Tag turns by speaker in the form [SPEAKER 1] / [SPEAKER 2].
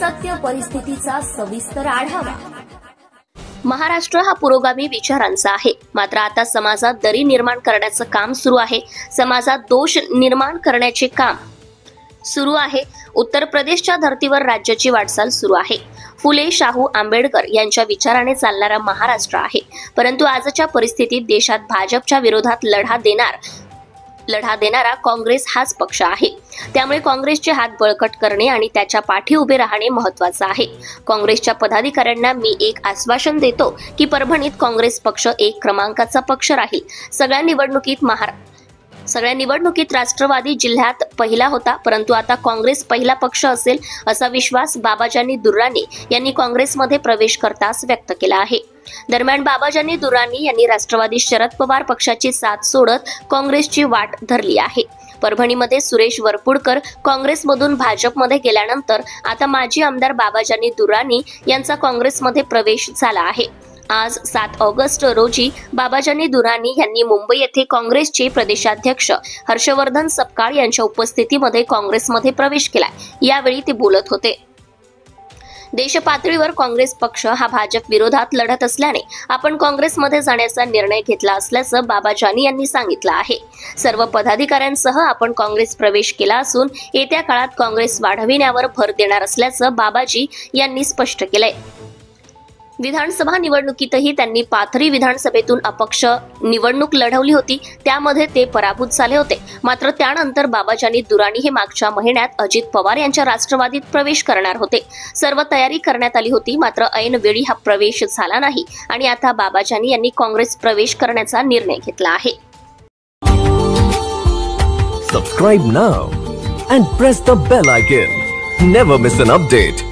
[SPEAKER 1] सत्य परिस्थितीचा सविस्तर आढावा।
[SPEAKER 2] महाराष्ट्र हा पुरोगामी विचारांचा आहे, मात्र आता समाजात दरी निर्माण करण्याचं काम सुरू आहे। समाजात दोष निर्माण करण्याचे काम सुरू आहे। उत्तर प्रदेशच्या धर्तीवर राज्याची वाटचाल सुरू आहे। फुले शाहू आंबेडकर यांच्या विचाराने चालणारा महाराष्ट्र आहे, परंतु आजच्या परिस्थितीत देशात भाजपच्या विरोधात लढा देणारा काँग्रेस हाच पक्ष आहे। त्यामुळे काँग्रेसचे हात बळकट करणे आणि त्याच्या पाठी उभे राहणे महत्त्वाचे आहे। काँग्रेसच्या पदाधिकाऱ्यांना मी एक आश्वासन देतो की परभणीत काँग्रेस पक्ष 1 क्रमांकाचा पक्ष राहील। सगळ्या निवडणुकीत राष्ट्रवादी जिल्ह्यात पहिला होता, परंतु आता काँग्रेस पहिला पक्ष असेल असा विश्वास बाबाजानी दुर्राणी यांनी काँग्रेसमध्ये प्रवेश करताच व्यक्त केला आहे। दरम्यान बाबाजानी दुर्राणी यांनी राष्ट्रवादी शरद पवार पक्षाची साथ सोडत काँग्रेसची वाट धरली आहे। परभणीमध्ये सुरेश वरपुडकर काँग्रेसमधून भाजपमध्ये गेल्यानंतर आता माजी आमदार बाबाजानी दुर्राणी यांचा काँग्रेसमध्ये प्रवेश झाला आहे। आज 7 ऑगस्ट रोजी बाबाजानी दुर्राणी यांनी मुंबई येथे काँग्रेसचे प्रदेशाध्यक्ष हर्षवर्धन सपकाळ यांच्या उपस्थितीमध्ये काँग्रेसमध्ये प्रवेश केला। यावेळी ते बोलत होते। देशपातळीवर काँग्रेस पक्ष हा भाजप विरोधात लढत असल्याने आपण काँग्रेसमध्ये जाण्याचा निर्णय घेतला असल्याचं बाबाजानी यांनी सांगितलं आहे। सर्व पदाधिकाऱ्यांसह आपण काँग्रेस प्रवेश केला असून येत्या काळात काँग्रेस वाढविण्यावर भर देणार असल्याचं बाबाजी यांनी स्पष्ट केलंय। विधानसभा निवडणुकीतही त्यांनी पाथरी विधानसभेतून अपक्ष निवडणूक लढवली होती, त्यामध्ये ते पराभूत झाले होते। मात्र त्यानंतर बाबाजानी दुर्राणी हे मागच्या महिन्यात अजित पवार यांच्या राष्ट्रवादीत प्रवेश करणार होते। सर्व तयारी करण्यात आली होती, मात्र ऐन वेळी हा प्रवेश झाला नाही आणि आता बाबाजानी यांनी काँग्रेस प्रवेश करण्याचा निर्णय घेतला आहे।
[SPEAKER 3] Subscribe now and press the bell icon. Never miss an update.